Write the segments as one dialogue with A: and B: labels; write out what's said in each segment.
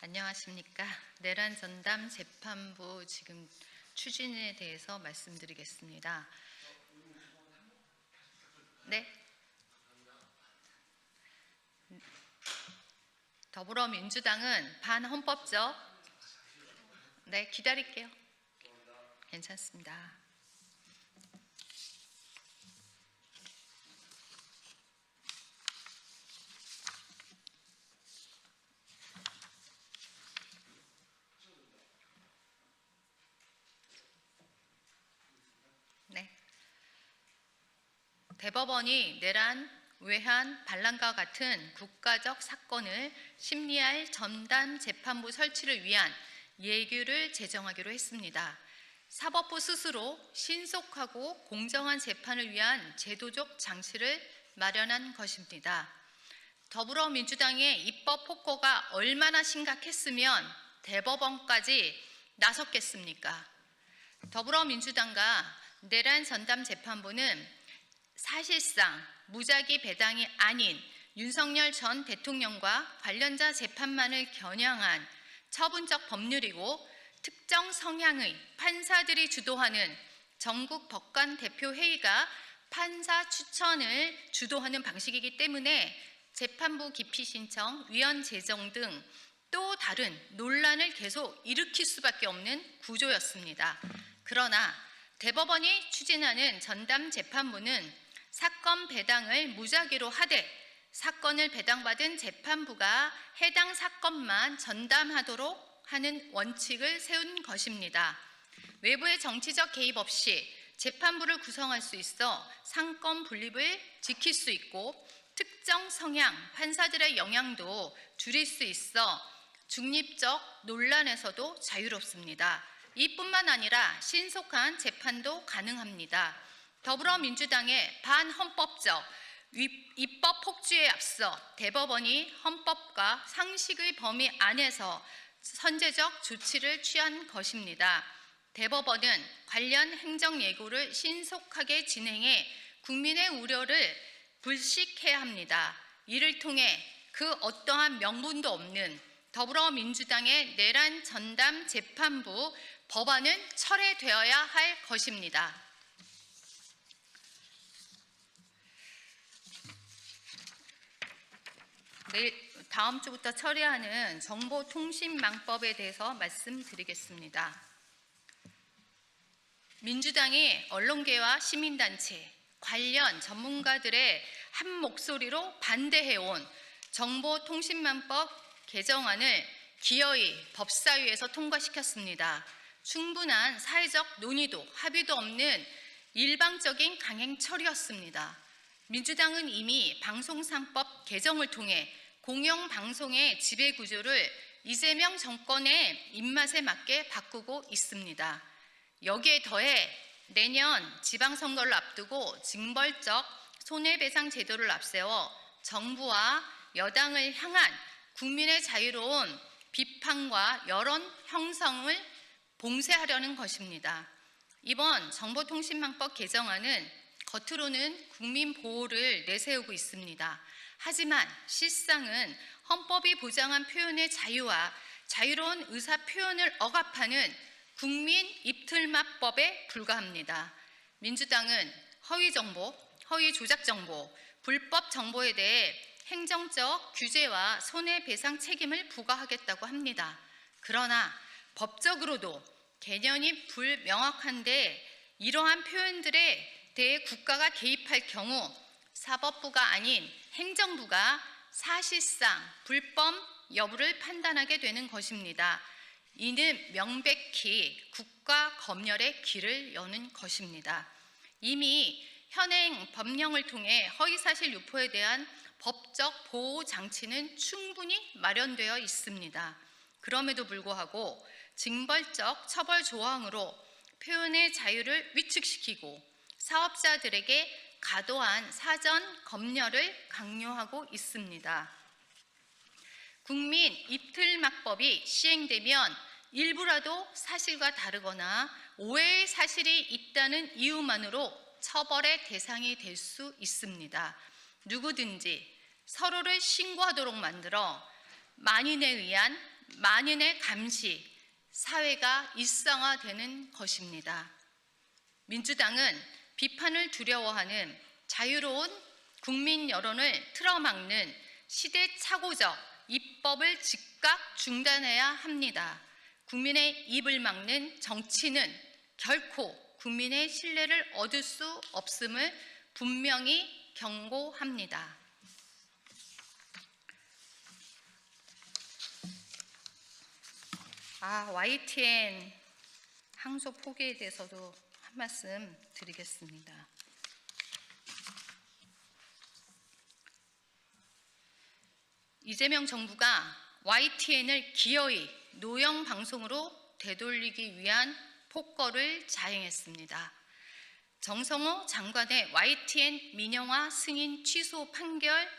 A: 안녕하십니까. 내란 전담 재판부 지금 추진에 대해서 말씀드리겠습니다. 네. 더불어민주당은 반헌법적. 네, 기다릴게요. 괜찮습니다. 네. 대법원이 내란, 외환, 반란과 같은 국가적 사건을 심리할 전담 재판부 설치를 위한 예규를 제정하기로 했습니다. 사법부 스스로 신속하고 공정한 재판을 위한 제도적 장치를 마련한 것입니다. 더불어민주당의 입법 폭거가 얼마나 심각했으면 대법원까지 나섰겠습니까? 더불어민주당과 내란 전담 재판부는 사실상 무작위 배당이 아닌 윤석열 전 대통령과 관련자 재판만을 겨냥한 처분적 법률이고 특정 성향의 판사들이 주도하는 전국 법관 대표회의가 판사 추천을 주도하는 방식이기 때문에 재판부 기피 신청, 위원 제정 등 또 다른 논란을 계속 일으킬 수밖에 없는 구조였습니다. 그러나 대법원이 추진하는 전담 재판부는 사건 배당을 무작위로 하되 사건을 배당받은 재판부가 해당 사건만 전담하도록 하는 원칙을 세운 것입니다. 외부의 정치적 개입 없이 재판부를 구성할 수 있어 상권 분립을 지킬 수 있고 특정 성향 판사들의 영향도 줄일 수 있어 중립적 논란에서도 자유롭습니다. 이뿐만 아니라 신속한 재판도 가능합니다. 더불어민주당의 반헌법적 입법 폭주에 앞서 대법원이 헌법과 상식의 범위 안에서 선제적 조치를 취한 것입니다. 대법원은 관련 행정 예고를 신속하게 진행해 국민의 우려를 불식해야 합니다. 이를 통해 그 어떠한 명분도 없는 더불어민주당의 내란 전담 재판부 법안은 철회되어야 할 것입니다. 다음 주부터 처리하는 정보통신망법에 대해서 말씀드리겠습니다. 민주당이 언론계와 시민단체, 관련 전문가들의 한 목소리로 반대해온 정보통신망법 개정안을 기어이 법사위에서 통과시켰습니다. 충분한 사회적 논의도 합의도 없는 일방적인 강행 처리였습니다. 민주당은 이미 방송상법 개정을 통해 공영방송의 지배구조를 이재명 정권의 입맛에 맞게 바꾸고 있습니다. 여기에 더해 내년 지방선거를 앞두고 징벌적 손해배상 제도를 앞세워 정부와 여당을 향한 국민의 자유로운 비판과 여론 형성을 봉쇄하려는 것입니다. 이번 정보통신망법 개정안은 겉으로는 국민 보호를 내세우고 있습니다. 하지만 실상은 헌법이 보장한 표현의 자유와 자유로운 의사 표현을 억압하는 국민 입틀막법에 불과합니다. 민주당은 허위 정보, 허위 조작 정보, 불법 정보에 대해 행정적 규제와 손해배상 책임을 부과하겠다고 합니다. 그러나 법적으로도 개념이 불명확한데 이러한 표현들에 대해 국가가 개입할 경우 사법부가 아닌 행정부가 사실상 불법 여부를 판단하게 되는 것입니다. 이는 명백히 국가 검열의 길을 여는 것입니다. 이미 현행 법령을 통해 허위사실 유포에 대한 법적 보호 장치는 충분히 마련되어 있습니다. 그럼에도 불구하고 징벌적 처벌 조항으로 표현의 자유를 위축시키고 사업자들에게 과도한 사전 검열을 강요하고 있습니다. 국민 입틀막법이 시행되면 일부라도 사실과 다르거나 오해의 사실이 있다는 이유만으로 처벌의 대상이 될 수 있습니다. 누구든지 서로를 신고하도록 만들어 만인에 의한 만인의 감시, 사회가 일상화되는 것입니다. 민주당은 비판을 두려워하는 자유로운 국민 여론을 틀어막는 시대착오적 입법을 즉각 중단해야 합니다. 국민의 입을 막는 정치는 결코 국민의 신뢰를 얻을 수 없음을 분명히 경고합니다. YTN 항소 포기에 대해서도 한 말씀 드리겠습니다. 이재명 정부가 YTN을 기어이 노영 방송으로 되돌리기 위한 폭거를 자행했습니다. 정성호 장관의 YTN 민영화 승인 취소 판결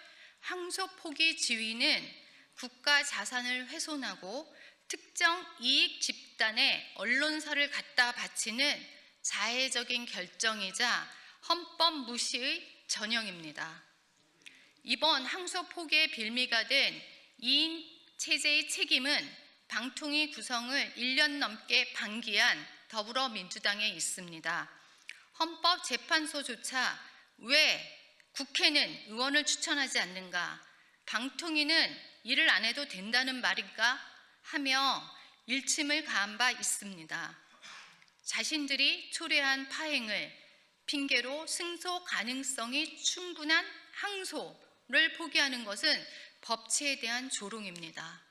A: 항소 포기 지위는 국가 자산을 훼손하고 특정 이익 집단의 언론사를 갖다 바치는 자해적인 결정이자 헌법 무시의 전형입니다. 이번 항소 포기의 빌미가 된 2인 체제의 책임은 방통위 구성을 1년 넘게 방기한 더불어민주당에 있습니다. 헌법재판소조차 왜 국회는 의원을 추천하지 않는가, 방통위는 일을 안 해도 된다는 말인가 하며 일침을 가한 바 있습니다. 자신들이 초래한 파행을 핑계로 승소 가능성이 충분한 항소를 포기하는 것은 법치에 대한 조롱입니다.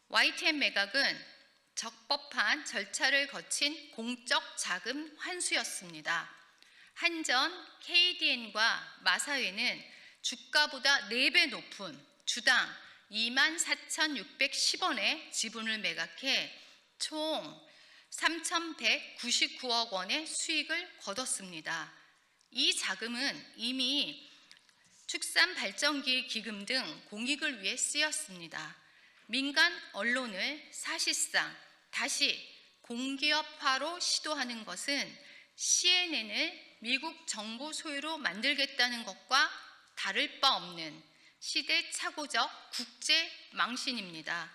A: YTN 매각은 적법한 절차를 거친 공적 자금 환수였습니다. 한전, KDN과 마사회는 주가보다 4배 높은 주당 24,610원의 지분을 매각해 총 3,199억 원의 수익을 거뒀습니다. 이 자금은 이미 축산발전기 기금 등 공익을 위해 쓰였습니다. 민간 언론을 사실상 다시 공기업화로 시도하는 것은 CNN을 미국 정부 소유로 만들겠다는 것과 다를 바 없는 시대착오적 국제 망신입니다.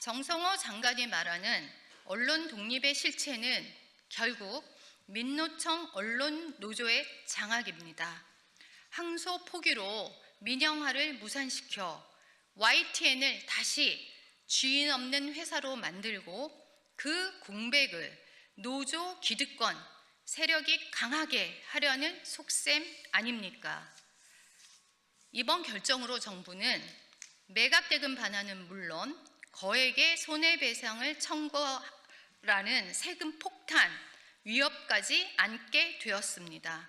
A: 정성호 장관이 말하는 언론 독립의 실체는 결국 민노총 언론노조의 장악입니다. 항소 포기로 민영화를 무산시켜 YTN을 다시 주인 없는 회사로 만들고 그 공백을 노조 기득권 세력이 강하게 하려는 속셈 아닙니까? 이번 결정으로 정부는 매각대금 반환은 물론 거액의 손해배상을 청구라는 세금 폭탄 위협까지 안게 되었습니다.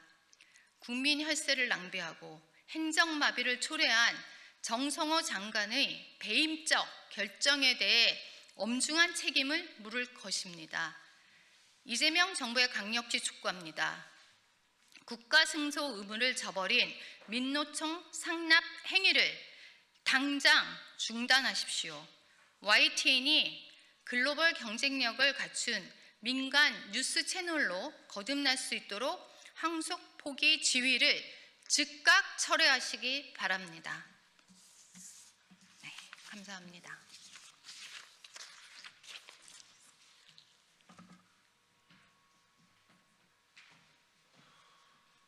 A: 국민 혈세를 낭비하고 행정마비를 초래한 정성호 장관의 배임적 결정에 대해 엄중한 책임을 물을 것입니다. 이재명 정부의 강력히 촉구합니다. 국가 승소 의무를 저버린 민노총 상납 행위를 당장 중단하십시오. YTN이 글로벌 경쟁력을 갖춘 민간 뉴스 채널로 거듭날 수 있도록 항소 포기 지위를 즉각 철회하시기 바랍니다. 네, 감사합니다.